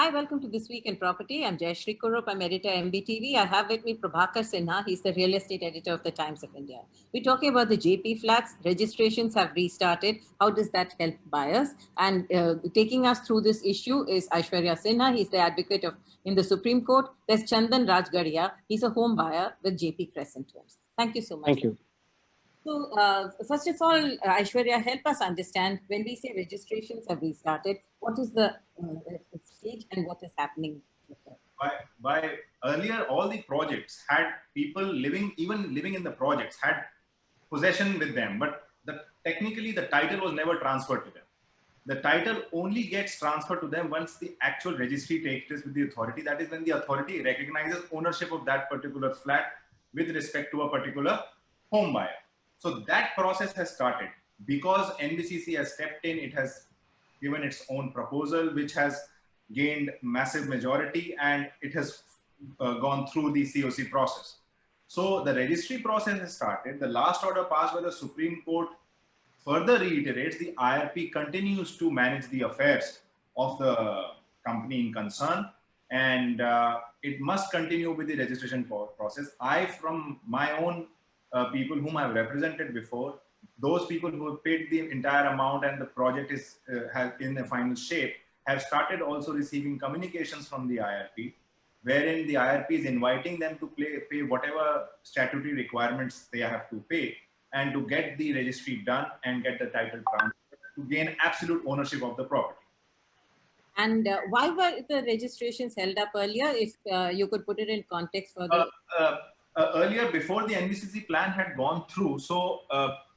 Hi, welcome to This Week in Property. I'm Jayashree Kurup. I'm editor MBTV. I have with me Prabhakar Sinha. He's the real estate editor of the Times of India. We're talking about the JP flats. Registrations have restarted. How does that help buyers? And taking us through this issue is Aishwarya Sinha. He's the advocate in the Supreme Court. There's Chandan Rajgaria. He's a home buyer with JP Crescent Homes. Thank you so much. Thank you. So, first of all, Aishwarya, help us understand when we say registrations have restarted, what is the stage and what is happening? By earlier, all the projects had people even living in the projects had possession with them, but technically the title was never transferred to them. The title only gets transferred to them once the actual registry takes place with the authority. That is when the authority recognizes ownership of that particular flat with respect to a particular home buyer. So that process has started. Because NBCC has stepped in, it has given its own proposal, which has gained massive majority, and it has gone through the COC process. So the registry process has started. The last order passed by the Supreme Court further reiterates the IRP continues to manage the affairs of the company in concern, and it must continue with the registration process. From my own people whom I've represented before, those people who have paid the entire amount and the project is in the final shape, have started also receiving communications from the IRP, wherein the IRP is inviting them to pay whatever statutory requirements they have to pay, and to get the registry done and get the title transferred to gain absolute ownership of the property. And why were the registrations held up earlier? If you could put it in context for the... Earlier, before the NBCC plan had gone through, so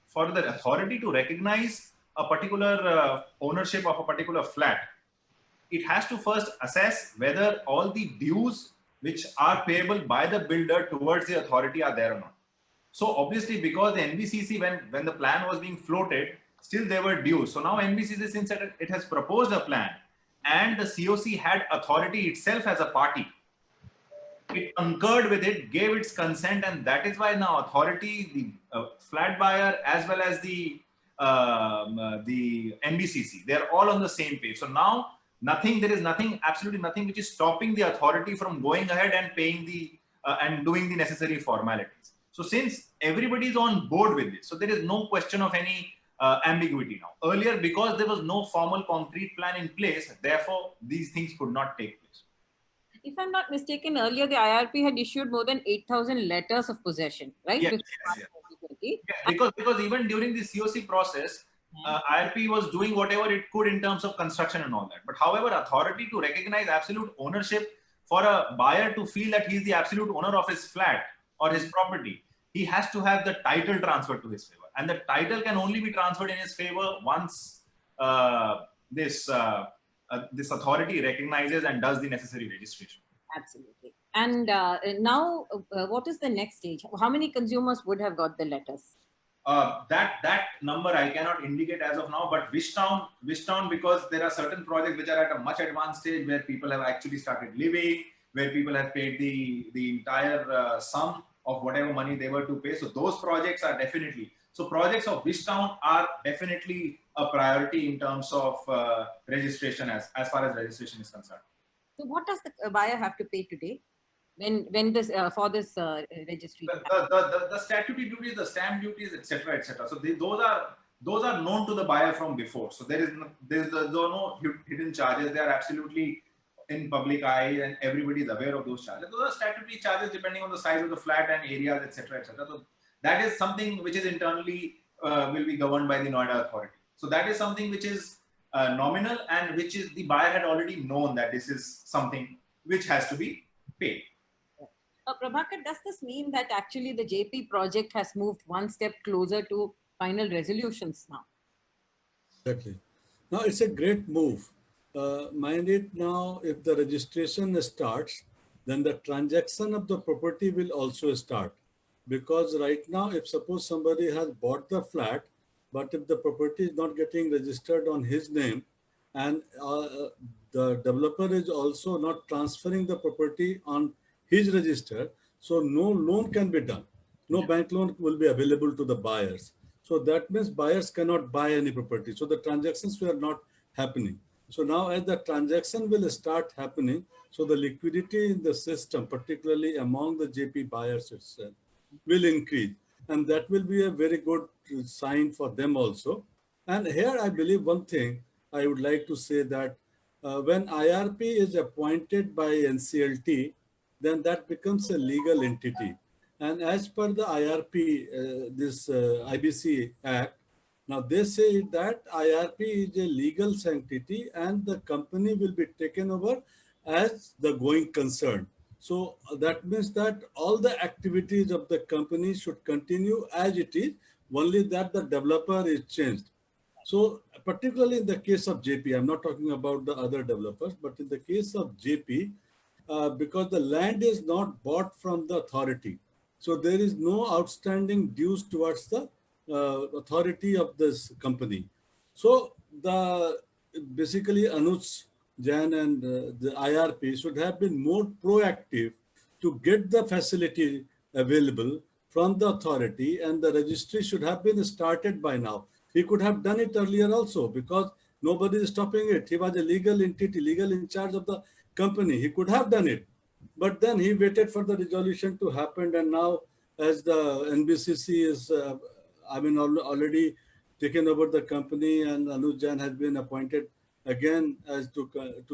for the authority to recognize a particular ownership of a particular flat, it has to first assess whether all the dues which are payable by the builder towards the authority are there or not. So obviously, because the NBCC, when the plan was being floated, still there were dues. So now NBCC, since it has proposed a plan and the COC had authority itself as a party, it concurred with it, gave its consent, and that is why now authority, the flat buyer, as well as the NBCC, they are all on the same page. So now there is absolutely nothing which is stopping the authority from going ahead and paying and doing the necessary formalities. So since everybody is on board with this, so there is no question of any ambiguity now. Earlier, because there was no formal concrete plan in place, therefore these things could not take place. If I'm not mistaken, earlier the IRP had issued more than 8,000 letters of possession, right? Yes. Because even during the COC process, IRP was doing whatever it could in terms of construction and all that. But however, authority to recognize absolute ownership for a buyer to feel that he is the absolute owner of his flat or his property, he has to have the title transferred to his favor. And the title can only be transferred in his favor once this authority recognizes and does the necessary registration. Absolutely. And now, what is the next stage? How many consumers would have got the letters? That number I cannot indicate as of now, but Wishtown, because there are certain projects which are at a much advanced stage where people have actually started living, where people have paid the entire sum of whatever money they were to pay. So those projects are definitely, so projects of Wishtown are definitely a priority in terms of registration as far as registration is concerned. So what does the buyer have to pay today when this for this registry? The statutory duties, the stamp duties, etc., etc. So those are known to the buyer from before. So there are no hidden charges. They are absolutely in public eye, and everybody is aware of those charges. Those are statutory charges depending on the size of the flat and areas, etc., etc. So that is something which is internally will be governed by the Noida authority. So that is something which is nominal, and which is the buyer had already known that this is something which has to be paid. Prabhakar, does this mean that actually the JP project has moved one step closer to final resolutions now? Exactly. Now it's a great move. Mind it, now if the registration starts, then the transaction of the property will also start. Because right now, if suppose somebody has bought the flat, but if the property is not getting registered on his name, and the developer is also not transferring the property on his register, so no loan can be done. No bank loan will be available to the buyers. So that means buyers cannot buy any property. So the transactions were not happening. So now as the transaction will start happening, so the liquidity in the system, particularly among the JP buyers itself, will increase. And that will be a very good sign for them also. And here I believe one thing I would like to say that when IRP is appointed by NCLT, then that becomes a legal entity. And as per the IRP, this IBC Act, now they say that IRP is a legal sanctity and the company will be taken over as the going concern. So that means that all the activities of the company should continue as it is, only that the developer is changed. So particularly in the case of JP, I'm not talking about the other developers, but in the case of JP, because the land is not bought from the authority. So there is no outstanding dues towards the authority of this company. So the basically Anuj Jain and the IRP should have been more proactive to get the facility available from the authority, and the registry should have been started by now. He could have done it earlier also because nobody is stopping it. He was a legal entity, legal in charge of the company. He could have done it. But then he waited for the resolution to happen. And now as the NBCC is, already taken over the company and Anuj Jain has been appointed again as to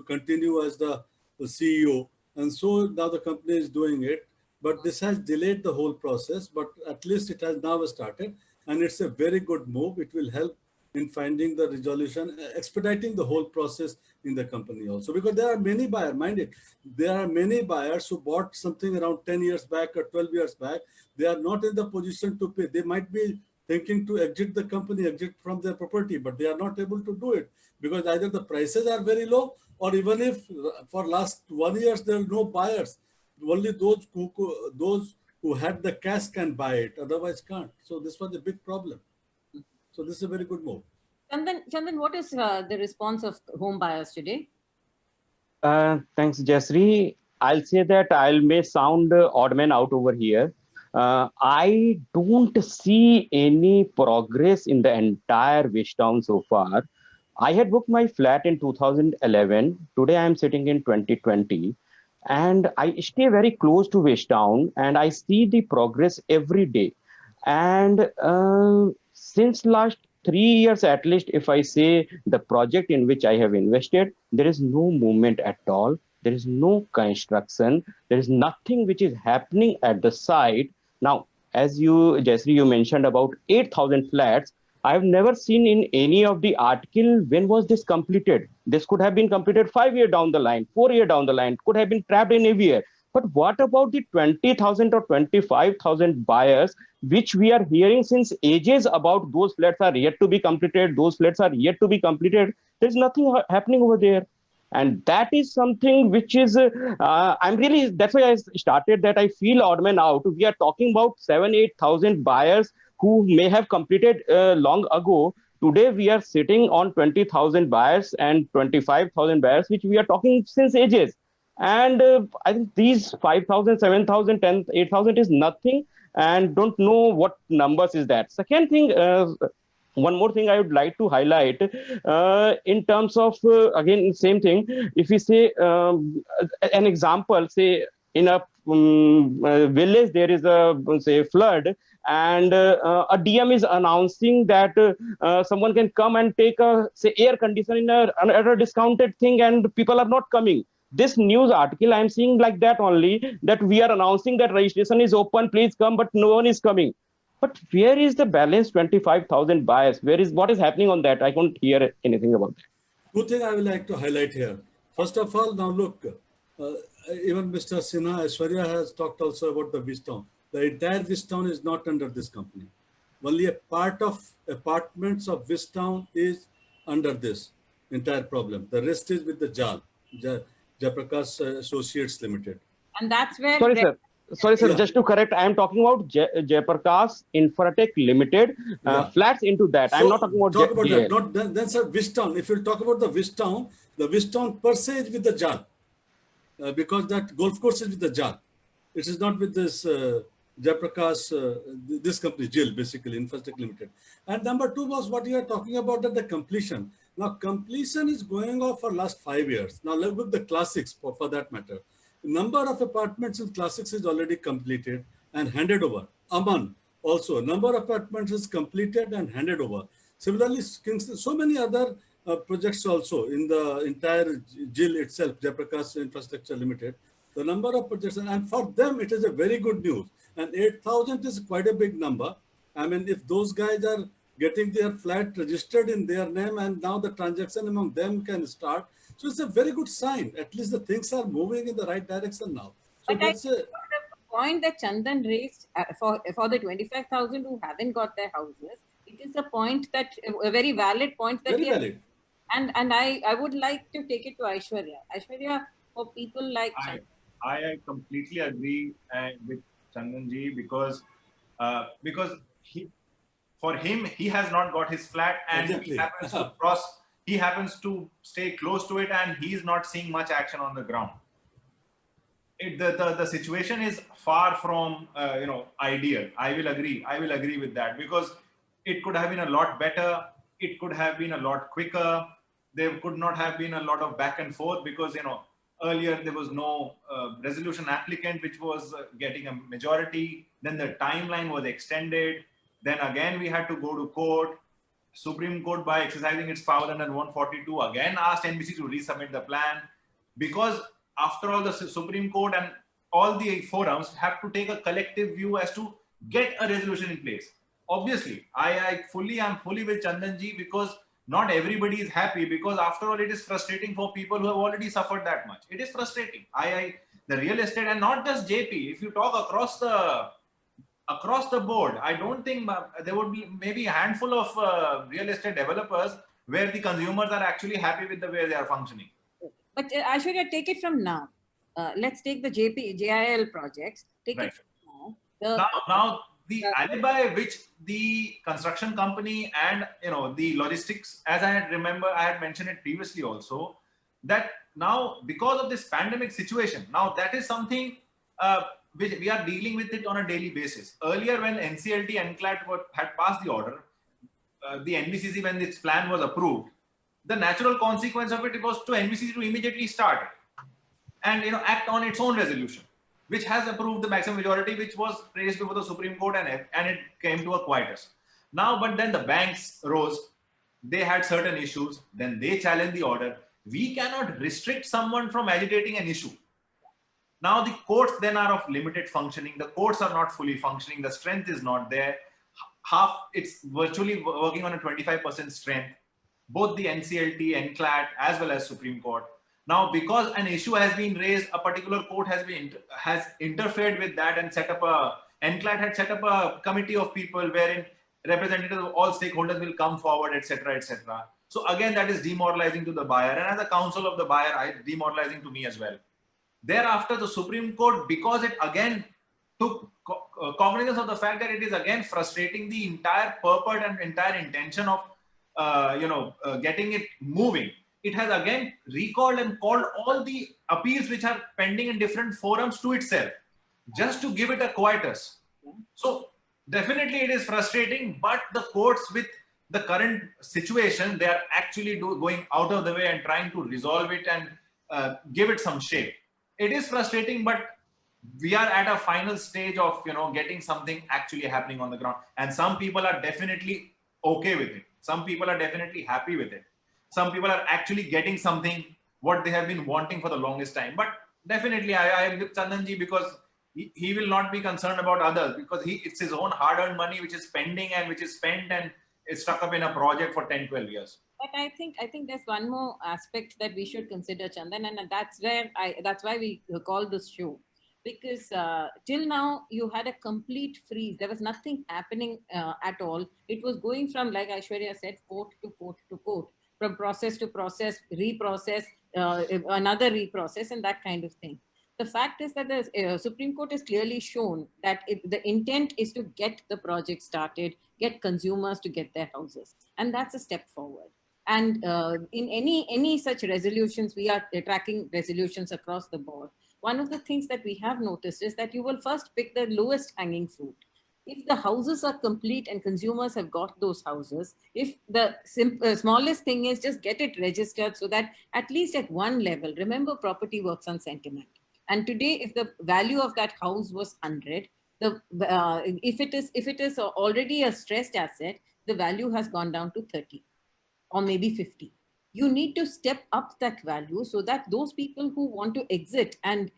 continue as the CEO. And so now the company is doing it. But this has delayed the whole process, but at least it has now started. And it's a very good move. It will help in finding the resolution, expediting the whole process in the company also. Because there are many buyers, mind it, there are many buyers who bought something around 10 years back or 12 years back. They are not in the position to pay. They might be thinking to exit the company, exit from their property, but they are not able to do it because either the prices are very low, or even if for last 1 year there are no buyers, only those who had the cash can buy it, otherwise can't. So this was a big problem. So this is a very good move. Chandan, what is the response of home buyers today? Thanks, Jasri. I'll say that I may sound odd man out over here. I don't see any progress in the entire Wish Town so far. I had booked my flat in 2011. Today I am sitting in 2020. And I stay very close to Wish Town and I see the progress every day. And since last 3 years at least, if I say the project in which I have invested, there is no movement at all. There is no construction. There is nothing which is happening at the site. Now, as you, Jasri, you mentioned about 8,000 flats. I've never seen in any of the article when was this completed. This could have been completed 5 years down the line, 4 years down the line, could have been trapped in a year. But what about the 20,000 or 25,000 buyers, which we are hearing since ages about those flats are yet to be completed, those flats are yet to be completed. There's nothing happening over there. And that is something which is, I'm really, that's why I started that I feel odd man out. We are talking about 7,000-8,000 buyers who may have completed long ago. Today, we are sitting on 20,000 buyers and 25,000 buyers, which we are talking since ages. And I think these 5,000, 7,000, 10, 8,000 is nothing, and don't know what numbers is that. Second thing, one more thing I would like to highlight in terms of, again, same thing. If we say an example, say in a village, there is a, say, flood, and a DM is announcing that someone can come and take a, say, air conditioner at a discounted thing, and people are not coming. This news article I'm seeing like that only, that we are announcing that registration is open, please come, but no one is coming. But where is the balance 25,000 buyers? What is happening on that? I couldn't hear anything about that. Two things I would like to highlight here. First of all, now look, even Mr. Sinha, Aishwarya has talked also about the Wish Town. The entire Wish Town is not under this company. Only a part of apartments of Wish Town is under this entire problem. The rest is with the JAL, Jayaprakash Associates Limited. And that's where... Sorry, sir. Yeah. Just to correct, I am talking about Jayaprakash Infratech Limited, flats into that. So I'm not talking about talk about that. Not then, sir, Wish Town. If you talk about the Wish Town per se is with the JAL, because that golf course is with the JAL. It is not with this Jayaprakash, this company, JIL, basically, Infratech Limited. And number two was what you are talking about, that the completion. Now completion is going on for last 5 years. Now look at the classics for that matter. Number of apartments in classics is already completed and handed over. Aman also, number of apartments is completed and handed over. Similarly, so many other projects also in the entire JIL itself, Jayaprakash Infrastructure Limited. The number of projects, and for them it is a very good news. And 8,000 is quite a big number. I mean, if those guys are getting their flat registered in their name and now the transaction among them can start. So it's a very good sign. At least the things are moving in the right direction now. So But I that's think a the point that Chandan raised for the 25,000 who haven't got their houses, it is a point that a very valid point that very we are, valid. and I would like to take it to Aishwarya. Aishwarya, for people like I Chandan. I completely agree with Chandanji because for him he has not got his flat and Exactly. he happens to stay close to it and he's not seeing much action on the ground. The situation is far from ideal. I will agree with that because it could have been a lot better. It could have been a lot quicker. There could not have been a lot of back and forth because earlier there was no resolution applicant which was getting a majority. Then the timeline was extended. Then again we had to go to court. Supreme Court, by exercising its power under 142, again asked NBC to resubmit the plan because after all the Supreme Court and all the forums have to take a collective view as to get a resolution in place. Obviously, I am fully with Chandanji because not everybody is happy because after all it is frustrating for people who have already suffered that much. It is frustrating. The real estate and not just JP. If you talk across the board, I don't think there would be maybe a handful of real estate developers where the consumers are actually happy with the way they are functioning. But Aishwarya, take it from now. Let's take the JIL projects. Take Right. it from now. Now the alibi which the construction company and the logistics, as I had mentioned it previously also, that now because of this pandemic situation, now that is something which we are dealing with it on a daily basis. Earlier when NCLT NCLAT had passed the order, the NBCC when its plan was approved, the natural consequence of it was to NBCC to immediately start and act on its own resolution, which has approved the maximum majority, which was raised before the Supreme Court, and it came to a quietus. Now, but then the banks rose, they had certain issues, then they challenged the order. We cannot restrict someone from agitating an issue. Now the courts then are of limited functioning. The courts are not fully functioning. The strength is not there. It's virtually working on a 25% strength. Both the NCLT, NCLAT, as well as Supreme Court. Now, because an issue has been raised, a particular court has interfered with that and NCLAT had set up a committee of people wherein representatives of all stakeholders will come forward, etc., etc. So again, that is demoralizing to the buyer, and as a counsel of the buyer, demoralizing to me as well. Thereafter, the Supreme Court, because it again took cognizance of the fact that it is again frustrating the entire purport and entire intention of getting it moving, it has again recalled and called all the appeals which are pending in different forums to itself, just to give it a quietus. So definitely it is frustrating, but the courts with the current situation, they are actually going out of the way and trying to resolve it and give it some shape. It is frustrating, but we are at a final stage of getting something actually happening on the ground, and some people are definitely okay with it. Some people are definitely happy with it. Some people are actually getting something what they have been wanting for the longest time. But definitely, I am with Chandanji because he will not be concerned about others because it's his own hard-earned money which is pending and which is spent and is stuck up in a project for 10, 12 years. But I think there's one more aspect that we should consider, Chandan, and that's why we call this show, because till now you had a complete freeze. There was nothing happening at all. It was going from, like Aishwarya said, court to court to court, from process to process, reprocess, another reprocess, and that kind of thing. The fact is that the Supreme Court has clearly shown that the intent is to get the project started, get consumers to get their houses, and that's a step forward. And in any such resolutions, we are tracking resolutions across the board. One of the things that we have noticed is that you will first pick the lowest hanging fruit. if the houses are complete and consumers have got those houses, if the smallest thing is just get it registered so that at least at one level, remember property works on sentiment. And today, if the value of that house was 100, if it is already a stressed asset, the value has gone down to 30 or maybe 50. You need to step up that value so that those people who want to exit and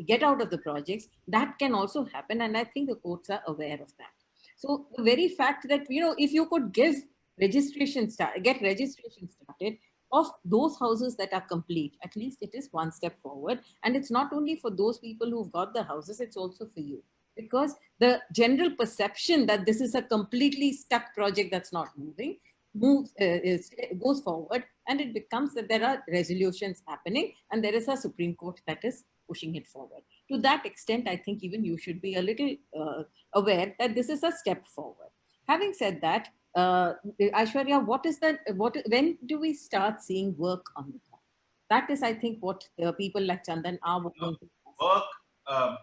get out of the projects, that can also happen. And I think the courts are aware of that. So the very fact that, if you could get registration started of those houses that are complete, at least it is one step forward. And it's not only for those people who've got the houses, it's also for you. Because the general perception that this is a completely stuck project that's not moving, goes forward, and it becomes that there are resolutions happening and there is a Supreme Court that is pushing it forward. To that extent, I think even you should be a little aware that this is a step forward. Having said that, Aishwarya, when do we start seeing work on the ground? That is, I think, what people like Chandan are working to. Work,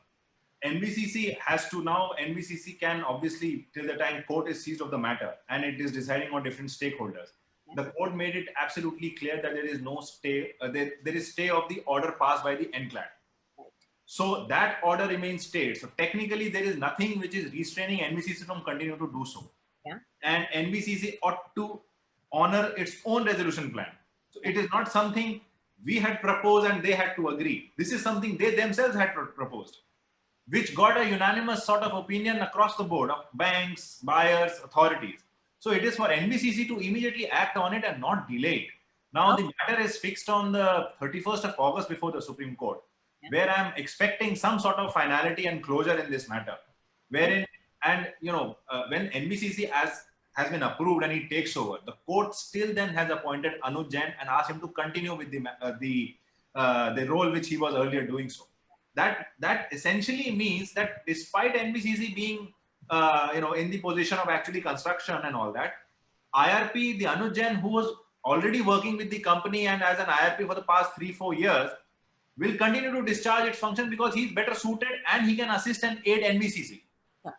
NBCC has to now, NBCC can obviously, till the time court is seized of the matter and it is deciding on different stakeholders. The court made it absolutely clear that there is no stay, there is stay of the order passed by the NCLAT. So that order remains stayed. So technically there is nothing which is restraining NBCC from continuing to do so. Yeah. And NBCC ought to honor its own resolution plan. So it is not something we had proposed and they had to agree. This is something they themselves had proposed, which got a unanimous sort of opinion across the board of banks, buyers, authorities. So it is for NBCC to immediately act on it and not delay it. Now the matter is fixed on the 31st of August before the Supreme Court, where I'm expecting some sort of finality and closure in this matter. Wherein, and when NBCC has been approved and he takes over, the court still then has appointed Anuj Jain and asked him to continue with the role which he was earlier doing so. That essentially means that despite NBCC being in the position of actually construction and all that, IRP, the Anuj Jain, who was already working with the company and as an IRP for the past 3-4 years, will continue to discharge its function because he's better suited and he can assist and aid NBCC. Yeah.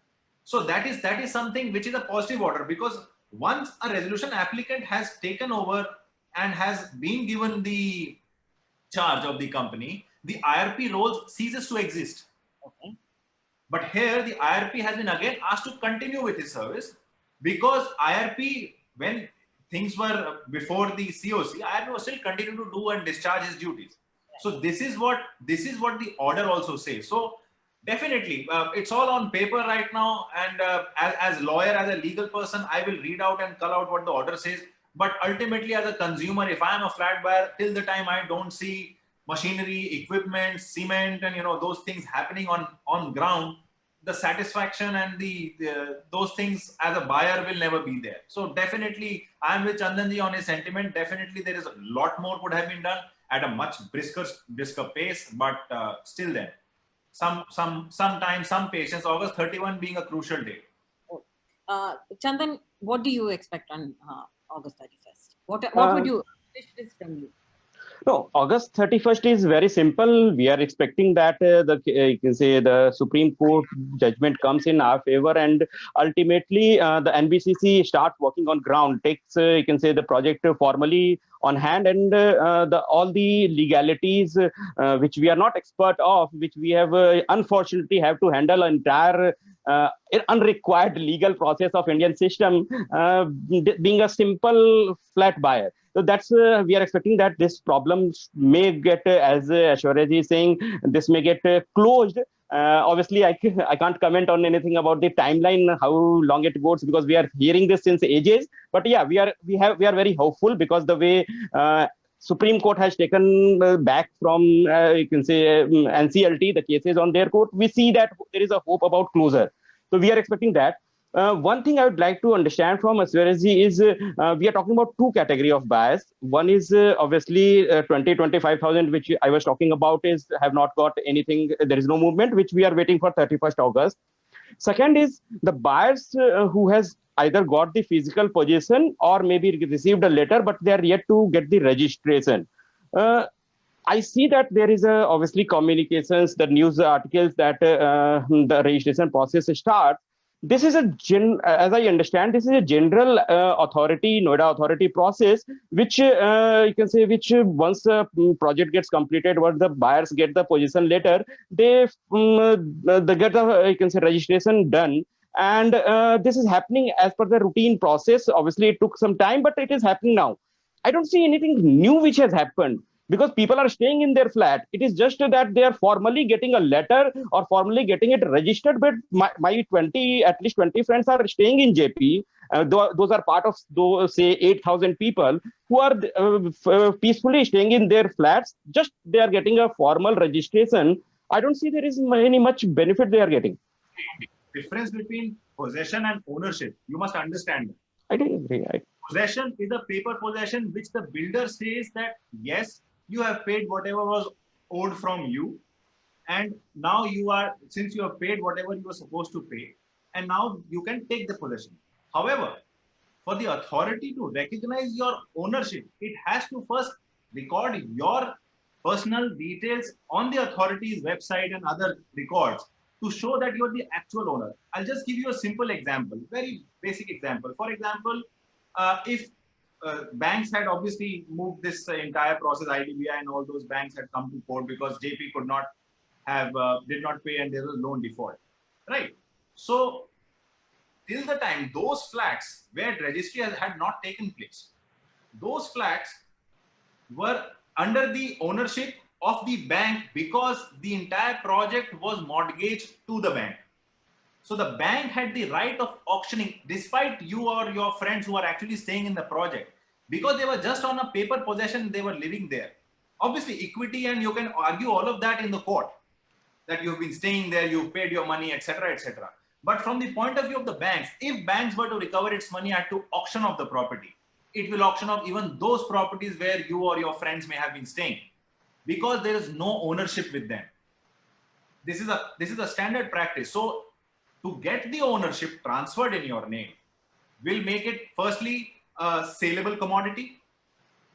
So that is something which is a positive order, because once a resolution applicant has taken over and has been given the charge of the company, the IRP role ceases to exist. Okay. But here the IRP has been again asked to continue with his service, because IRP, when things were before the COC, IRP was still continuing to do and discharge his duties. So this is what the order also says. So definitely, it's all on paper right now. And as lawyer, as a legal person, I will read out and call out what the order says. But ultimately, as a consumer, if I am a flat buyer, till the time I don't see machinery, equipment, cement, and those things happening on ground, the satisfaction and those things as a buyer will never be there. So definitely, I am with Chandanji on his sentiment. Definitely, there is a lot more could have been done at a much brisker pace, but still then, some time, some patience. August 31 being a crucial date. Chandan, what do you expect on August 31st? What would you wish this from you? No, August 31st is very simple. We are expecting that you can say the Supreme Court judgment comes in our favor, and ultimately the NBCC starts working on ground, takes you can say the project formally on hand, and all the legalities which we are not expert of, which we have unfortunately have to handle entire unrequired legal process of Indian system, being a simple flat buyer. So that's we are expecting that this problem may get, as Aishwarya ji is saying, this may get closed. Obviously, I can't comment on anything about the timeline, how long it goes, because we are hearing this since ages. But yeah, we are very hopeful, because the way Supreme Court has taken back from you can say NCLT the cases on their court, we see that there is a hope about closure. So we are expecting that. One thing I would like to understand from Aishwarya ji is we are talking about two category of buyers. One is obviously 20,000-25,000, which I was talking about, have not got anything. There is no movement, which we are waiting for 31st August. Second is the buyers who has either got the physical possession or maybe received a letter, but they are yet to get the registration. I see that there is obviously communications, the news articles that the registration process starts. this is as I understand, this is a general authority, Noida authority process, which you can say, which once the project gets completed, once the buyers get the possession letter, they get the you can say registration done. And this is happening as per the routine process. Obviously, it took some time, but it is happening now. I don't see anything new which has happened because people are staying in their flat. It is just that they are formally getting a letter or formally getting it registered. But my 20, at least 20 friends are staying in JP. Those are part of those, say, 8,000 people who are peacefully staying in their flats. Just they are getting a formal registration. I don't see there is any much benefit they are getting. Difference between possession and ownership, you must understand that. I don't agree. Possession is a paper possession which the builder says that yes, you have paid whatever was owed from you, and now you are, since you have paid whatever you were supposed to pay, and now you can take the possession. However, for the authority to recognize your ownership, it has to first record your personal details on the authority's website and other records to show that you're the actual owner. I'll just give you a simple example, very basic example. For example, if banks had obviously moved this entire process, IDBI and all those banks had come to court because JP could not have, did not pay and there was loan default, right? So till the time those flats where registry had not taken place, those flats were under the ownership of the bank because the entire project was mortgaged to the bank. So the bank had the right of auctioning despite you or your friends who are actually staying in the project, because they were just on a paper possession, they were living there. Obviously equity, and you can argue all of that in the court, that you've been staying there, you've paid your money, etc., etc. But from the point of view of the banks, if banks were to recover its money at to auction of the property, it will auction off even those properties where you or your friends may have been staying, because there is no ownership with them. This is a standard practice. So to get the ownership transferred in your name will make it firstly a saleable commodity.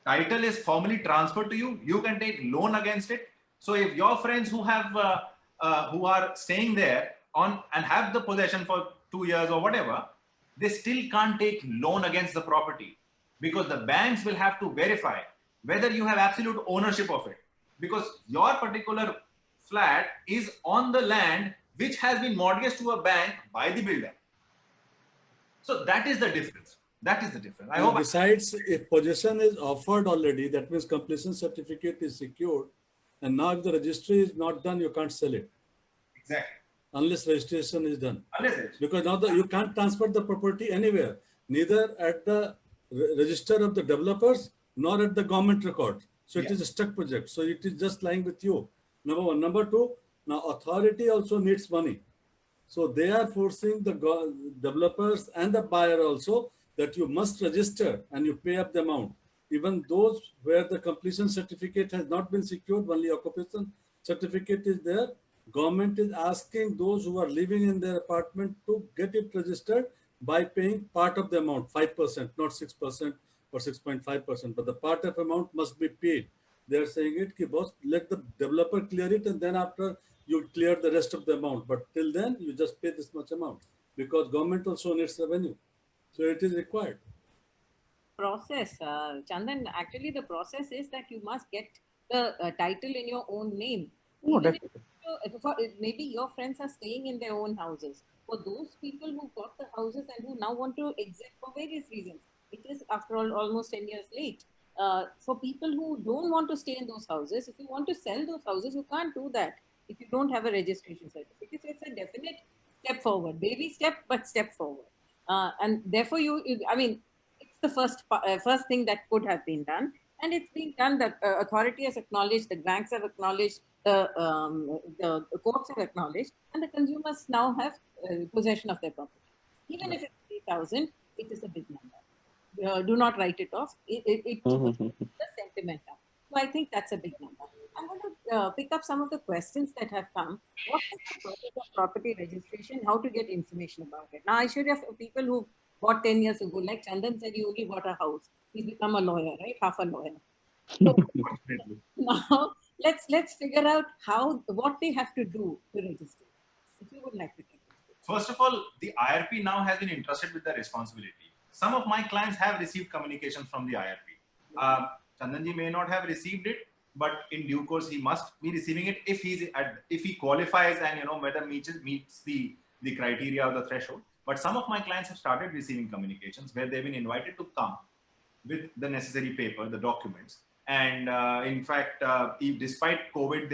Title is formally transferred to you. You can take loan against it. So if your friends who have who are staying there on and have the possession for 2 years or whatever, they still can't take loan against the property, because the banks will have to verify whether you have absolute ownership of it, because your particular flat is on the land which has been mortgaged to a bank by the builder. So that is the difference. That is the difference. I hope. Besides, if possession is offered already, that means completion certificate is secured. And now if the registry is not done, you can't sell it. Exactly. Unless registration is done. Unless it is. Because now you can't transfer the property anywhere, neither at the register of the developers nor at the government record. So it is a stuck project. So it is just lying with you. Number one. Number two, now authority also needs money. So they are forcing the developers and the buyer also that you must register and you pay up the amount. Even those where the completion certificate has not been secured, only occupation certificate is there. Government is asking those who are living in their apartment to get it registered by paying part of the amount, 5%, not 6% or 6.5%, but the part of amount must be paid. They are saying it, ki boss, let the developer clear it, and then after you clear the rest of the amount. But till then, you just pay this much amount, because government also needs revenue. So it is required. Process, Chandan, actually the process is that you must get the title in your own name. Maybe your friends are staying in their own houses. For those people who got the houses and who now want to exit for various reasons, it is after all almost 10 years late. For people who don't want to stay in those houses, if you want to sell those houses, you can't do that if you don't have a registration certificate. So it's a definite step forward, baby step, but step forward. And therefore, I mean, it's the first thing that could have been done. And it's been done. The authority has acknowledged, the banks have acknowledged, the courts have acknowledged, and the consumers now have possession of their property. Even if it's 3,000, it is a big number. Do not write it off. It puts the sentiment up. So I think that's a big number. I'm going to pick up some of the questions that have come. What is the process of property registration? How to get information about it? Now, I should have people who bought 10 years ago, like Chandan said, he only bought a house. He's become a lawyer, right? Half a lawyer. So, now, let's figure out what they have to do to register. If you would like to take this. First of all, the IRP now has been entrusted with the responsibility. Some of my clients have received communication from the IRP. Chandanji may not have received it, but in due course he must be receiving it if he qualifies and whether meets the criteria or the threshold. But some of my clients have started receiving communications where they've been invited to come with the necessary paper, the documents, and in fact, despite COVID,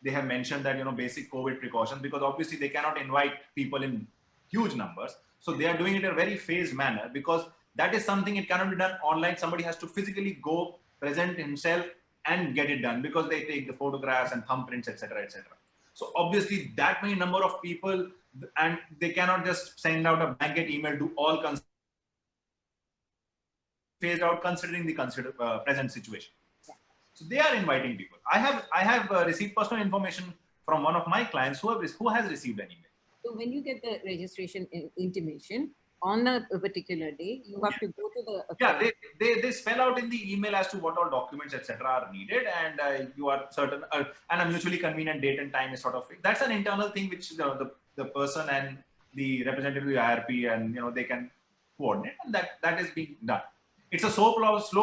they have mentioned that basic COVID precautions, because obviously they cannot invite people in huge numbers, so they are doing it in a very phased manner, because that is something it cannot be done online. Somebody has to physically go, present himself, and get it done, because they take the photographs and thumbprints, etc., etc. So obviously that many number of people, and they cannot just send out a blanket email to all phased out considering the present situation. So they are inviting people. I have received personal information from one of my clients who has received an email. So when you get the registration intimation on a particular day, you have to go to the they spell out in the email as to what all documents etc. are needed, and you are certain and a mutually convenient date and time is sort of fixed. That's an internal thing which the person and the representative of the IRP and they can coordinate, and that is being done. It's a slow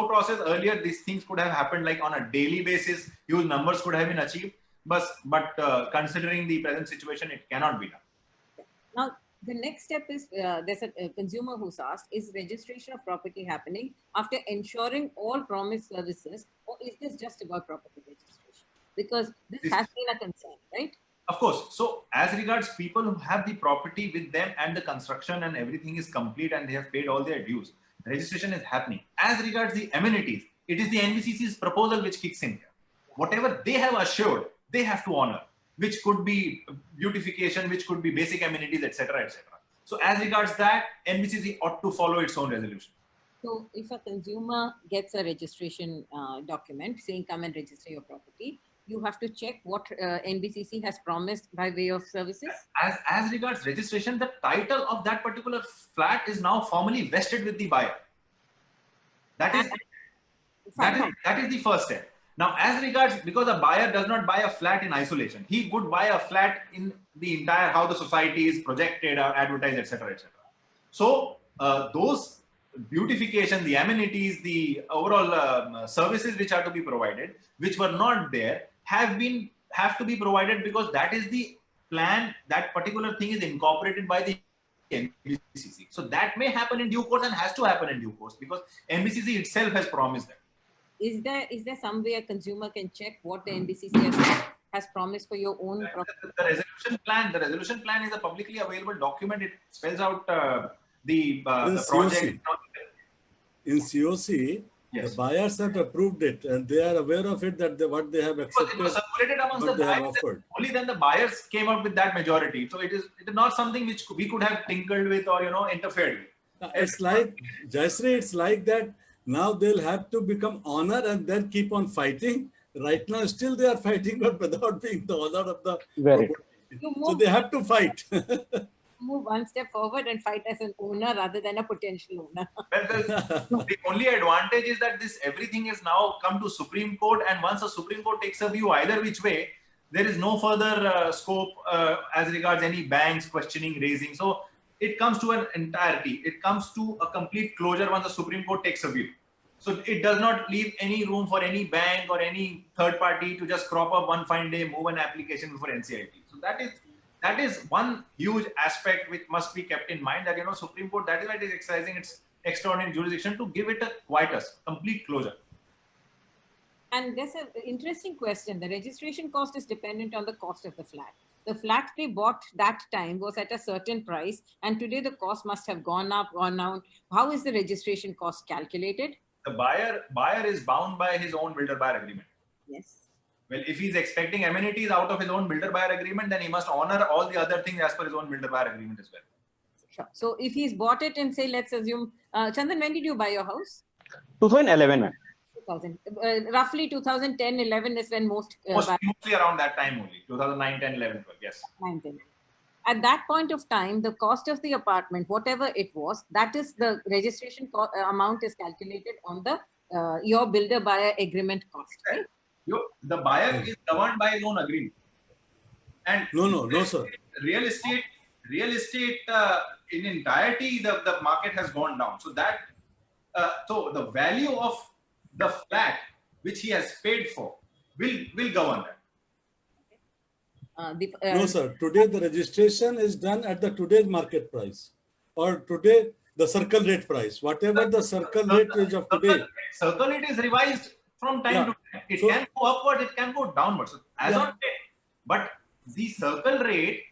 process. Earlier, these things could have happened like on a daily basis. Huge numbers could have been achieved, but considering the present situation, it cannot be done. Now, the next step is there's a consumer who's asked, is registration of property happening after ensuring all promised services, or is this just about property registration? Because this has been a concern, right? Of course. So as regards people who have the property with them and the construction and everything is complete and they have paid all their dues, registration is happening. As regards the amenities, it is the NBCC's proposal which kicks in here. Whatever they have assured, they have to honor, which could be beautification, which could be basic amenities, etc., etc. So as regards that, NBCC ought to follow its own resolution. So if a consumer gets a registration document saying come and register your property, you have to check what NBCC has promised by way of services? As regards registration, the title of that particular flat is now formally vested with the buyer. That is the first step. Now, as regards, because a buyer does not buy a flat in isolation, he would buy a flat in the entire, how the society is projected or advertised, etc., etc. So those beautification, the amenities, the overall services which are to be provided, which were not there, have to be provided, because that is the plan. That particular thing is incorporated by the NBCC. So that may happen in due course and has to happen in due course, because NBCC itself has promised that. Is there some way a consumer can check what the NBCC has promised for your own property? The resolution plan is a publicly available document. It spells out the project. In COC, yes, the buyers have approved it and they are aware of it, that what they have accepted, it was circulated amongst the buyers. Only then the buyers came up with that majority. So it is not something which we could have tinkered with or interfered with. It's like Jayashree, it's like that. Now they'll have to become honor and then keep on fighting. Right now, still they are fighting, but without being the honor of the property. So they have to fight. Move one step forward and fight as an owner rather than a potential owner. Well, the only advantage is that everything is now come to Supreme Court, and once the Supreme Court takes a view either which way, there is no further scope as regards any banks questioning, raising. So it comes to an entirety. It comes to a complete closure once the Supreme Court takes a view. So it does not leave any room for any bank or any third party to just crop up one fine day, move an application before NCLT. So that is one huge aspect which must be kept in mind, that Supreme Court, that is why it is exercising its extraordinary jurisdiction to give it a complete closure. And there's an interesting question. The registration cost is dependent on the cost of the flat. The flat they bought that time was at a certain price, and today the cost must have gone up, gone down. How is the registration cost calculated? The buyer is bound by his own builder-buyer agreement. Yes. Well, if he's expecting amenities out of his own builder-buyer agreement, then he must honor all the other things as per his own builder-buyer agreement as well. Sure. So if he's bought it and say, let's assume, Chandan, when did you buy your house? 2011, ma'am. 2000. Roughly 2010, 11 is when mostly around that time only. 2009, 10, 11, 12, yes. 9, 10. At that point of time, the cost of the apartment, whatever it was, that is the registration amount is calculated on the your builder-buyer agreement cost, right? The buyer is governed by his own agreement. And no, sir. Real estate real estate in entirety, the market has gone down. So that so the value of the flat which he has paid for will govern that. No, sir. Today the registration is done at the today's market price, or today the circle rate price. Whatever the circle rate is of today. Circle rate is revised from time to time. It can go upward, it can go downward. So as on date, but the circle rate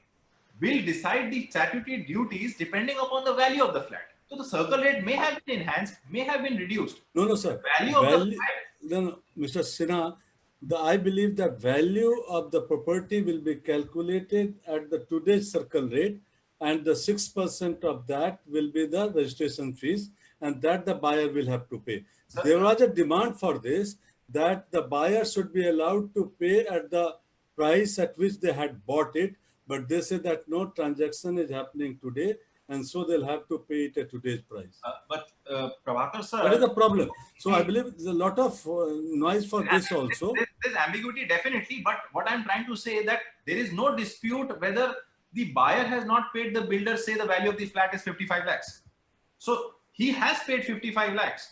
will decide the statutory duties depending upon the value of the flat. So the circle rate may have been enhanced, may have been reduced. No, sir. Value of the flat. No, Mr. Sinha, I believe the value of the property will be calculated at the today's circle rate, and the 6% of that will be the registration fees, and that the buyer will have to pay. There was a demand for this, that the buyer should be allowed to pay at the price at which they had bought it, but they say that no transaction is happening today, and so they'll have to pay it at today's price. But Prabhakar sir, That is the problem. So I believe there's a lot of noise for this also. There's ambiguity definitely, but what I'm trying to say is that there is no dispute whether the buyer has not paid the builder, say the value of the flat is 55 lakhs. So he has paid 55 lakhs.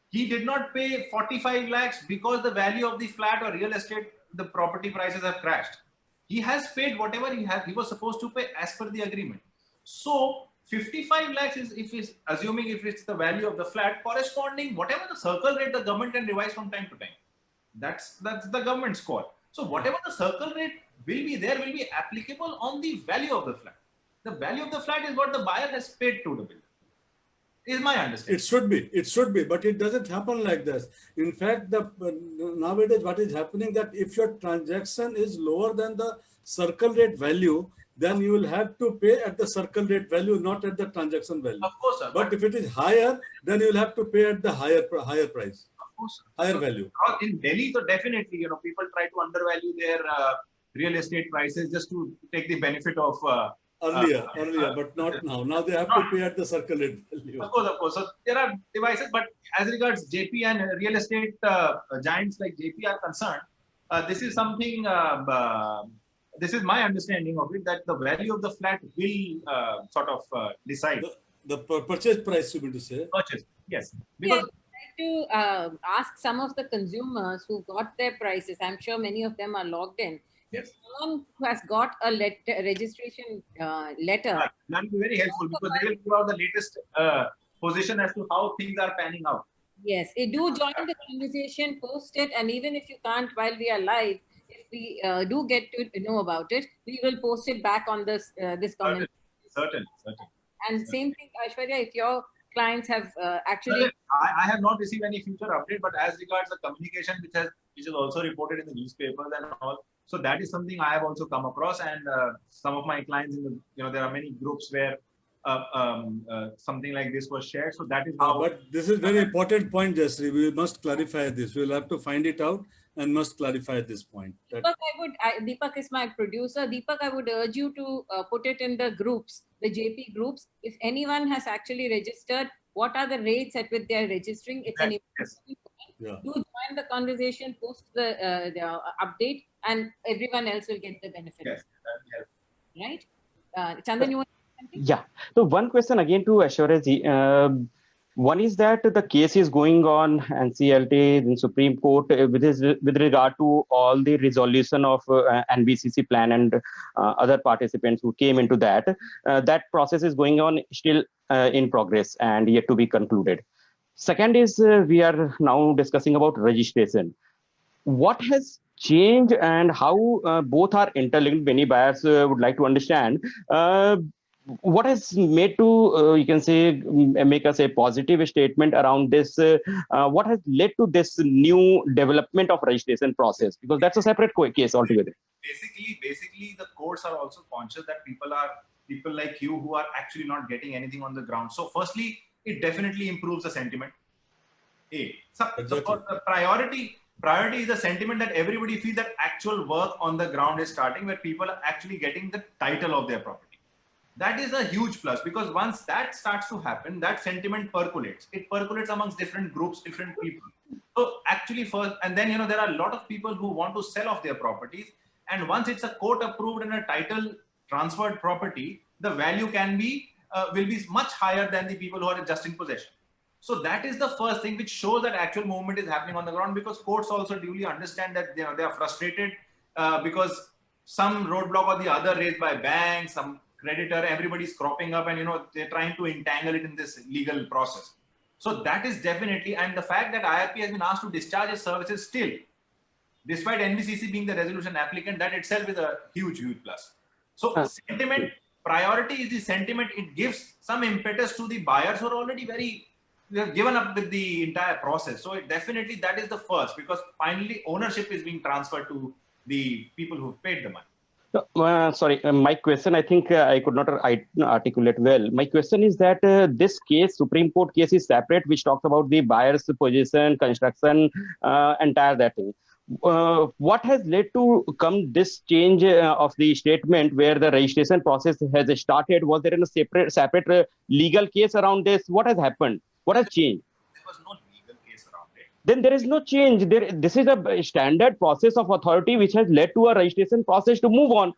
He did not pay 45 lakhs because the value of the flat or real estate, the property prices have crashed. He has paid whatever he was supposed to pay as per the agreement. So 55 lakhs is, if it's assuming if it's the value of the flat, corresponding whatever the circle rate the government can revise from time to time. That's the government's call. So whatever the circle rate will be applicable on the value of the flat. The value of the flat is what the buyer has paid to the builder. Is my understanding. It should be, but it doesn't happen like this. In fact, nowadays what is happening, that if your transaction is lower than the circle rate value, then you will have to pay at the circle rate value, not at the transaction value. Of course, sir. But if it is higher, then you will have to pay at the higher price, Of course, higher value. In Delhi, so definitely, people try to undervalue their real estate prices just to take the benefit of Earlier, but not now. Now they have to pay at the circle rate value. Of course. So there are devices, but as regards JP and real estate giants like JP are concerned, this is something. This is my understanding of it, that the value of the flat will sort of decide the purchase price, you mean to say? Purchase, yes. Because to ask some of the consumers who got their prices. I'm sure many of them are logged in. yes, Someone who has got a registration letter. that will be very helpful because they will give out the latest position as to how things are panning out. Yes, do join the conversation, post it, and even if you can't while we are live, if we do get to know about it, we will post it back on this comment. Certainly. And same thing, Aishwarya, if your clients have actually. I have not received any future update, but as regards the communication which is also reported in the newspapers and all, so that is something I have also come across, and some of my clients there are many groups where something like this was shared. So that is how. But this is very important point, Jasri. We must clarify this. We will have to find it out and must clarify this point. Deepak is my producer. Deepak, I would urge you to put it in the groups, the JP groups. If anyone has actually registered, what are the rates at which they are registering? It's an important point. Do join the conversation, post the update, and everyone else will get the benefit. Yes, right? Chandan, you want to say something? Yeah. So one question again to Aishwarya ji. One is that the case is going on NCLT in Supreme Court with regard to all the resolution of NBCC plan and other participants who came into that. That process is going on still in progress and yet to be concluded. Second is we are now discussing about registration. What has changed and how both are interlinked? Many buyers would like to understand. What has made to, you can say, make us a positive statement around this? What has led to this new development of registration process? Because that's a separate case altogether. Basically, the courts are also conscious that people like you who are actually not getting anything on the ground. So firstly, it definitely improves the sentiment. So the priority is the sentiment that everybody feels that actual work on the ground is starting, where people are actually getting the title of their property. That is a huge plus, because once that starts to happen, that sentiment percolates. It percolates amongst different groups, different people. So actually first, and then, there are a lot of people who want to sell off their properties. And once it's a court approved and a title transferred property, the value can be will be much higher than the people who are just in possession. So that is the first thing which shows that actual movement is happening on the ground, because courts also duly understand that they are frustrated because some roadblock or the other raised by banks, some creditor, everybody's cropping up, and they're trying to entangle it in this legal process. So that is definitely, and the fact that IRP has been asked to discharge its services still, despite NBCC being the resolution applicant, that itself is a huge plus. So sentiment, priority is the sentiment. It gives some impetus to the buyers who are already they have given up with the entire process. So definitely that is the first, because finally ownership is being transferred to the people who've paid the money. Sorry, my question, I think I could not articulate well. My question is that this case, Supreme Court case, is separate, which talks about the buyer's position, construction, entire that thing. What has led to come this change of the statement where the registration process has started? Was there a separate legal case around this? What has happened? What has changed? There was no legal case around it. Then there is no change. This is a standard process of authority which has led to a registration process to move on.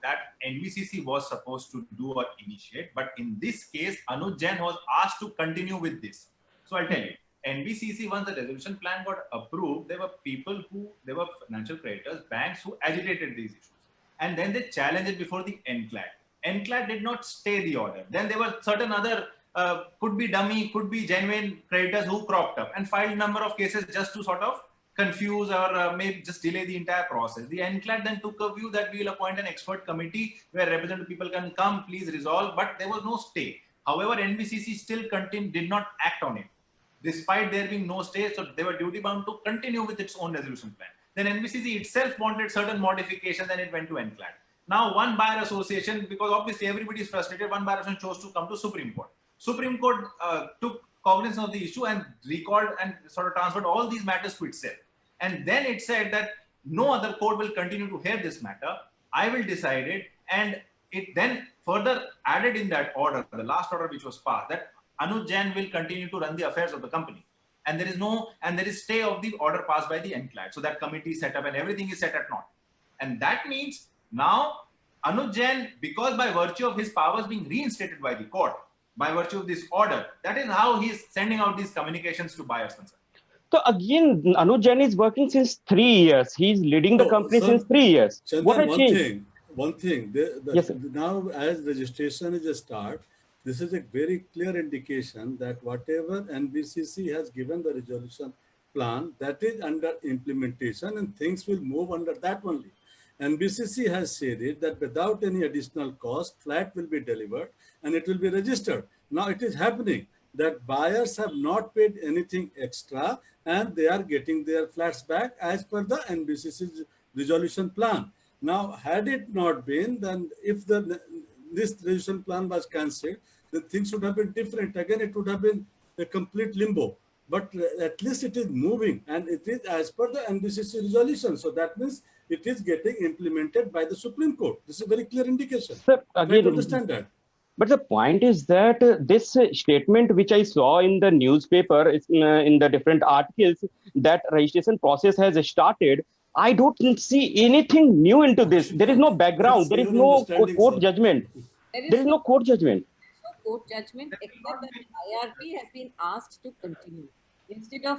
That NBCC was supposed to do or initiate, but in this case, Anuj Jain was asked to continue with this. So I'll tell you, NBCC, once the resolution plan got approved, there were financial creditors, banks who agitated these issues. And then they challenged it before the NCLAT. NCLAT did not stay the order. Then there were certain other, could be dummy, could be genuine creditors who cropped up and filed a number of cases just to sort of confuse or maybe just delay the entire process. The NCLAT then took a view that we will appoint an expert committee where representative people can come, please resolve, but there was no stay. However, NBCC still did not act on it. Despite there being no stay, so they were duty bound to continue with its own resolution plan. Then NBCC itself wanted certain modifications and it went to NCLAT. Now one buyer association, because obviously everybody is frustrated, one buyer association chose to come to Supreme Court. Supreme Court took cognizance of the issue and recalled and sort of transferred all these matters to itself. And then it said that no other court will continue to hear this matter. I will decide it. And it then further added in that order, the last order which was passed, that Anuj Jain will continue to run the affairs of the company. And there is stay of the order passed by the NCLAT. So that committee is set up and everything is set at naught. And that means now Anuj Jain, because by virtue of his powers being reinstated by the court, by virtue of this order, that is how he is sending out these communications to buyers concerned. So again, Anuj Jain is working since 3 years. He's leading the company since 3 years. Chandan, what has changed? One thing. Yes, now, as registration is a start, this is a very clear indication that whatever NBCC has given the resolution plan, that is under implementation and things will move under that only. NBCC has said it that without any additional cost, flat will be delivered and it will be registered. Now it is happening that buyers have not paid anything extra and they are getting their flats back as per the NBCC's resolution plan. Now, had it not been, then if this resolution plan was cancelled, then things would have been different. Again, it would have been a complete limbo. But at least it is moving and it is as per the NBCC resolution. So that means it is getting implemented by the Supreme Court. This is a very clear indication. Sir, again, I understand that. But the point is that this statement, which I saw in the newspaper, in the different articles, that registration process has started, I don't see anything new into this. There is no background. There is no court judgment. There is no court judgment. Court judgment, except that the IRP has been asked to continue. Instead of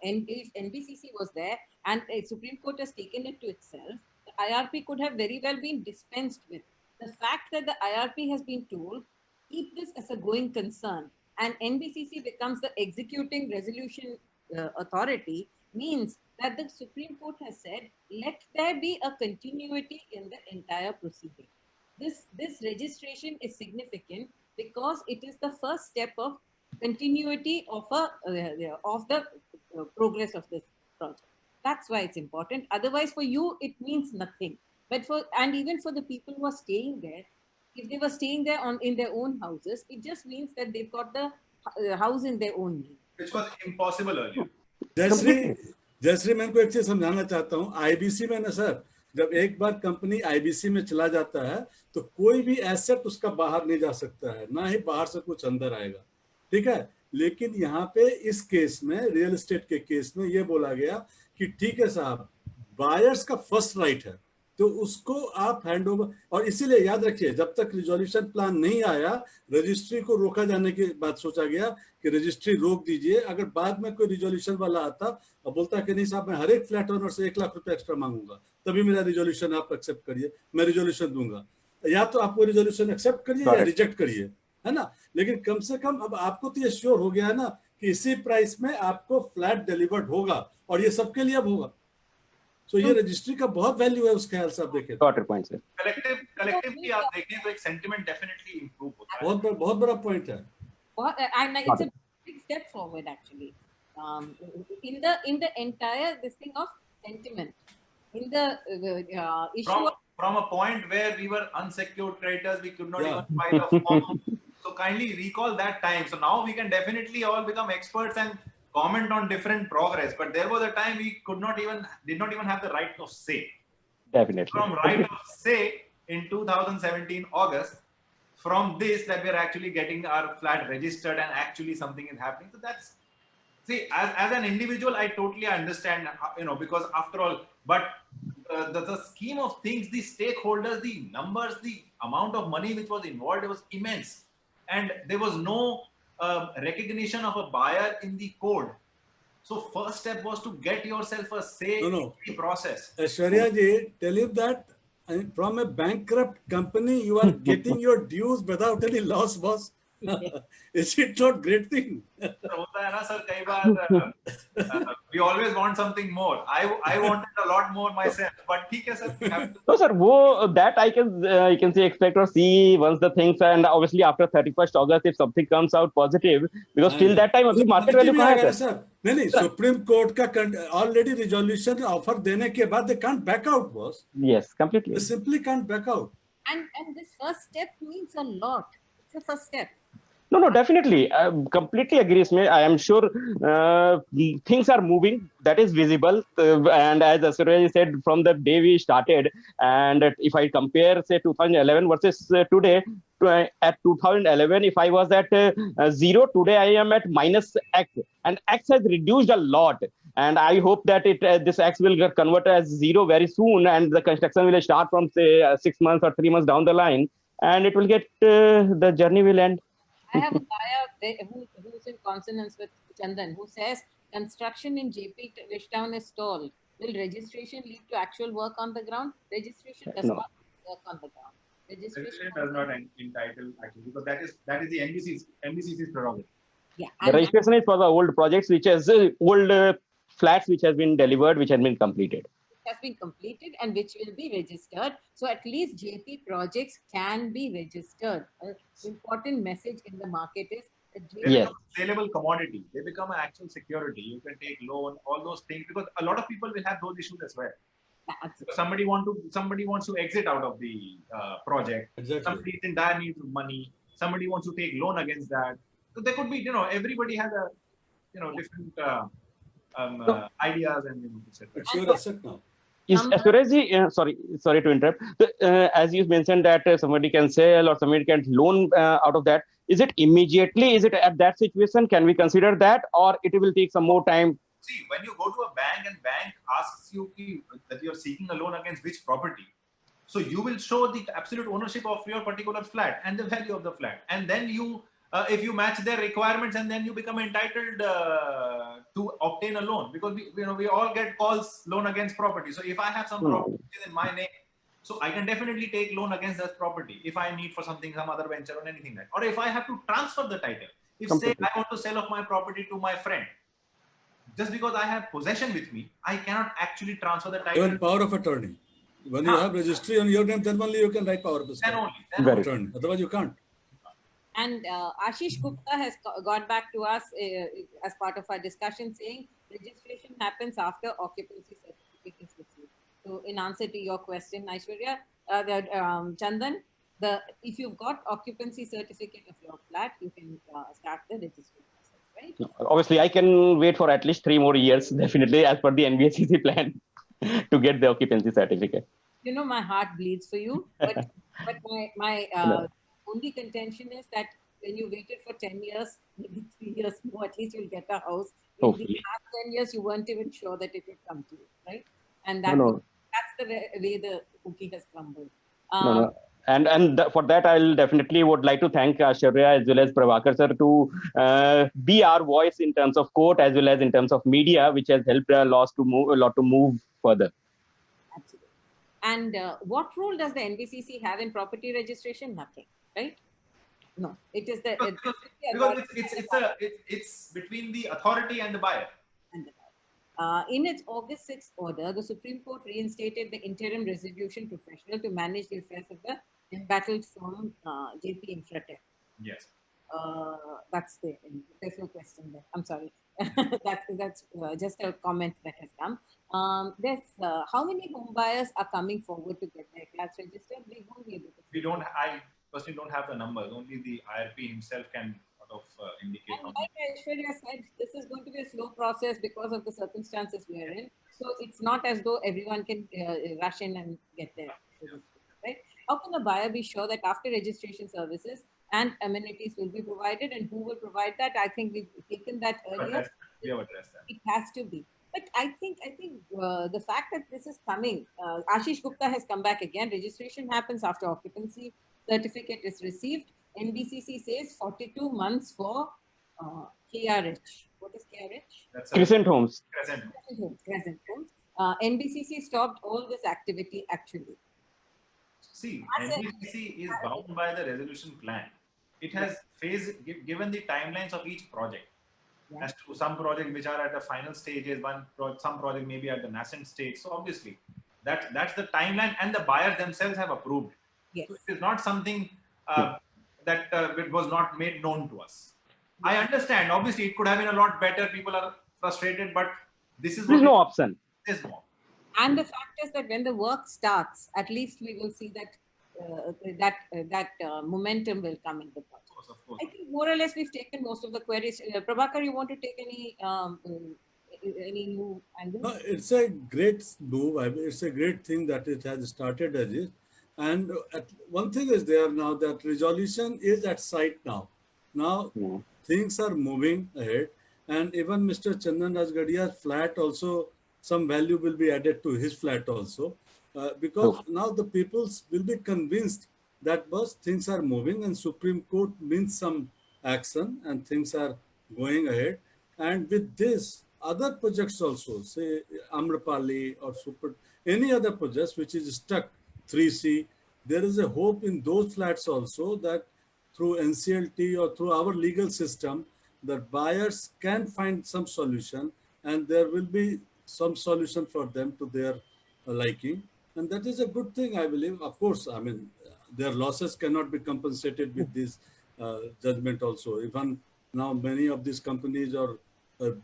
if NBCC was there and a Supreme Court has taken it to itself, the IRP could have very well been dispensed with. The fact that the IRP has been told, keep this as a going concern, and NBCC becomes the executing resolution authority, means that the Supreme Court has said, let there be a continuity in the entire proceeding. This registration is significant because it is the first step of continuity of the progress of this project. That's why it's important. Otherwise, for you, it means nothing. But even for the people who are staying there, if they were staying there in their own houses, it just means that they've got the house in their own name. Which was impossible earlier. Jayashree मैं को एक चीज समझाना चाहता हूँ IBC में ना sir जब एक बार कंपनी आईबीसी में चला जाता है तो कोई भी एसेट उसका बाहर नहीं जा सकता है ना ही बाहर से कुछ अंदर आएगा ठीक है लेकिन यहाँ पे इस केस में रियल एस्टेट के केस में ये बोला गया कि ठीक है साहब बायर्स का फर्स्ट राइट है तो उसको आप हैंड ओवर, और इसीलिए याद रखिए जब तक रिजोल्यूशन प्लान नहीं आया, रजिस्ट्री को रोका जाने की बात सोचा गया कि रजिस्ट्री रोक दीजिए। अगर बाद में कोई रिजोल्यूशन वाला आता और बोलता कि नहीं साहब मैं हर एक फ्लैट ओनर से 1 लाख रुपए एक्स्ट्रा मांगूंगा, तभी मेरा रिजोल्यूशन आप एक्सेप्ट करिए, मैं रिजोल्यूशन दूंगा। या तो आप वो रिजोल्यूशन एक्सेप्ट करिए या Correct. रिजेक्ट करिए, है ना। लेकिन कम से कम अब आपको तो ये श्योर हो गया है ना कि इसी प्राइस में आपको फ्लैट डिलीवर्ड होगा, और ये सबके लिए अब होगा। तो ये रजिस्ट्री का बहुत वैल्यू है उस ख्याल से आप देखें तो। Got your point, sir. Collectively आप देखें तो एक सेंटिमेंट डेफिनेटली इंप्रूव होता है। बहुत बड़ा पॉइंट है। What and it's a big step forward actually. In the entire this thing of sentiment, in the issue of From a point where we were unsecured creditors, we could not Yeah. even file a form. So kindly recall that time. So now we can definitely all become experts and comment on different progress. But there was a time we did not even have the right of say. Definitely. From right of say in 2017 August, from this that we are actually getting our flat registered and actually something is happening. So that's, see, as an individual, I totally understand, because after all, but the scheme of things, the stakeholders, the numbers, the amount of money which was involved, it was immense. And there was no recognition of a buyer in the code. So first step was to get yourself a say No. in the process. Aishwarya ji, tell you that from a bankrupt company, you are getting your dues without any loss, boss. Is it not great thing? होता है ना sir, कई बार we always want something more. I wanted a lot more myself, but ठीक है sir, we have to. No, sir, that I can say expect or see once the things, and obviously after 31st August, if something comes out positive, because till that time, अभी market value कहाँ है sir? नहीं, supreme court का already resolution offer देने के बाद they can't back out, boss. Yes, completely. They simply can't back out. and this first step means a lot. It's a first step. No, definitely. I completely agree. I am sure things are moving. That is visible. And as Asurya said, from the day we started, and if I compare, say, 2011 versus today, at 2011, if I was at 0, today I am at minus X. And X has reduced a lot. And I hope that this X will get converted as 0 very soon. And the construction will start from, say, 6 months or 3 months down the line. And it will get, the journey will end. I have a buyer who's in consonance with Chandan, who says construction in JP Rishtown is stalled. Will registration lead to actual work on the ground? Registration does No. not work on the ground. Registration does not entitle actually, because that is the NBCC's prerogative. Yeah. The registration is for the old projects, which has old flats which has been delivered, which has been completed. Has been completed and which will be registered. So at least JP projects can be registered. An important message in the market is that JP They become a saleable commodity. They become an actual security. You can take loan, all those things, because a lot of people will have those issues as well. Somebody wants to exit out of the project. Exactly. Somebody is in dire need of money. Somebody wants to take loan against that. So there could be, everybody has a, different ideas and etc. It's your asset now. Surajji, sorry to interrupt. As you mentioned that somebody can sell or somebody can loan out of that. Is it immediately? Is it at that situation? Can we consider that, or it will take some more time? See, when you go to a bank and bank asks you that you're seeking a loan against which property, so you will show the absolute ownership of your particular flat and the value of the flat, and then you, if you match their requirements, and then you become entitled to obtain a loan, because we all get calls loan against property. So if I have some property in my name, so I can definitely take loan against that property if I need for something, some other venture or anything like that. Or if I have to transfer the title, if say I want to sell off my property to my friend, just because I have possession with me, I cannot actually transfer the title. Even power of attorney. When you have registry on your name, then only you can write power of attorney. Otherwise you can't. And Ashish Gupta has got back to us as part of our discussion, saying registration happens after occupancy certificate is received. So in answer to your question, Aishwarya, Chandan, if you've got occupancy certificate of your flat, you can start the registration process, right? Obviously, I can wait for at least 3 more years, definitely, as per the NBCC plan, to get the occupancy certificate. My heart bleeds for you, but my only contention is that when you waited for 10 years, maybe 3 years more, at least you'll get a house. In the last 10 years, you weren't even sure that it would come to you, right? And that's the way the cookie has crumbled. No. For that, I'll definitely would like to thank Shaurya as well as Prabhakar sir to be our voice in terms of court as well as in terms of media, which has helped a lot to move further. Absolutely. And what role does the NBCC have in property registration? Nothing, right? No, it is the Because it's between the authority and the buyer. In its August 6th order, the Supreme Court reinstated the interim resolution professional to manage the affairs of the embattled firm JP Infratech. Yes. That's there's no question there. I'm sorry. that's just a comment that has come. There's how many home buyers are coming forward to get their flats registered? We won't be able to. We don't. I personally don't have the numbers. Only the IRP himself can sort of indicate. And like Aishwarya said, this is going to be a slow process because of the circumstances we are in. So it's not as though everyone can rush in and get there. Right? How can a buyer be sure that after registration services and amenities will be provided, and who will provide that? I think we've taken that earlier. We have addressed that. It has to be. But I think the fact that this is coming, Ashish Gupta has come back again. Registration happens after occupancy certificate is received. NBCC says 42 months for KRH. What is KRH? That's Crescent Homes. Crescent. Crescent Homes. NBCC stopped all this activity actually. See, NBCC is bound by the resolution plan. It has given the timelines of each project. Yeah. As to some projects which are at the final stages, some project may be at the nascent stage. So obviously, that's the timeline, and the buyers themselves have approved. Yes. So it is not something that it was not made known to us. I understand. Obviously, it could have been a lot better. People are frustrated, but this is There's no option. There's more. And the fact is that when the work starts, at least we will see that momentum will come in the project. Of course. I think more or less we've taken most of the queries. Prabhakar, you want to take any new angle? No, it's a great move. I mean, it's a great thing that it has started as is. And one thing is there now that resolution is at site now. Now things are moving ahead, and even Mr. Chandan Rajgadia's flat also, some value will be added to his flat also, because now the peoples will be convinced that things are moving and Supreme Court means some action and things are going ahead. And with this, other projects also, say Amrapali or any other projects which is stuck 3C, there is a hope in those flats also that through NCLT or through our legal system, the buyers can find some solution and there will be some solution for them to their liking. And that is a good thing, I believe. Of course, I mean, their losses cannot be compensated with this judgment also. Even now, many of these companies or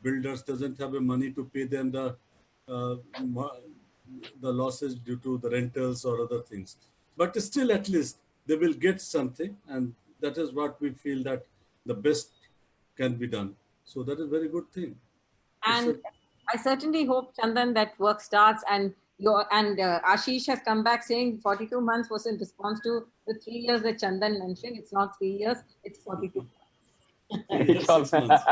builders doesn't have the money to pay them the losses due to the rentals or other things. But still, at least they will get something, and that is what we feel that the best can be done. So that is a very good thing. And I certainly hope, Chandan, that work starts and Ashish has come back saying 42 months was in response to the 3 years that Chandan mentioned. It's not 3 years, it's 42 months. 6 months.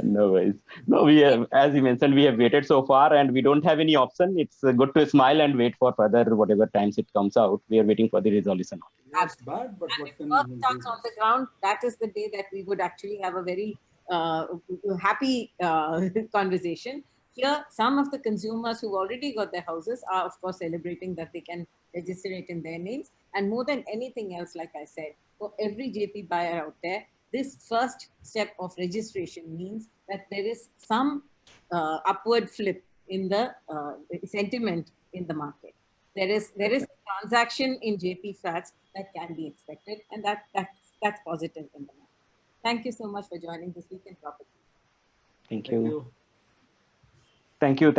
No worries. No, we have, as you mentioned, we have waited so far and we don't have any option. It's good to smile and wait for further whatever times it comes out. We are waiting for the resolution. That's bad, but what can Work we starts do? on the ground. That is the day that we would actually have a very happy conversation. Here, some of the consumers who already got their houses are, of course, celebrating that they can register it in their names. And more than anything else, like I said, for every JP buyer out there, this first step of registration means that there is some upward flip in the sentiment in the market. There is a transaction in JP flats that can be expected, and that's positive in the market. Thank you so much for joining this Week in Property. Thank you. Thank you.